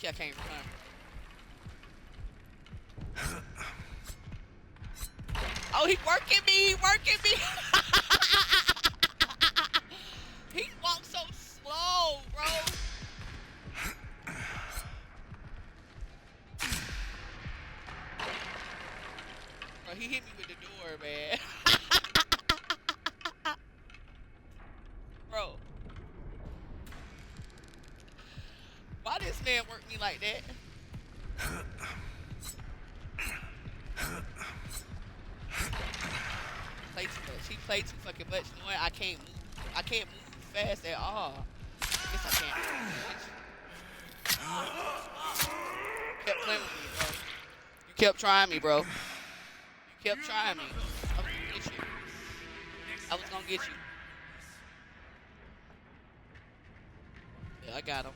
lucky I can't run. Oh, he working me. He working me. He walks so slow, bro. Bro, he hit me with the door, man. Bro, why this man work me like that? Play too much. He played too fucking much. You know what? I can't move. I can't move fast at all. I guess I can't. You kept playing with me, bro. You kept trying me, bro. You kept trying me. I was gonna get you. I was gonna get you. Yeah, I got him.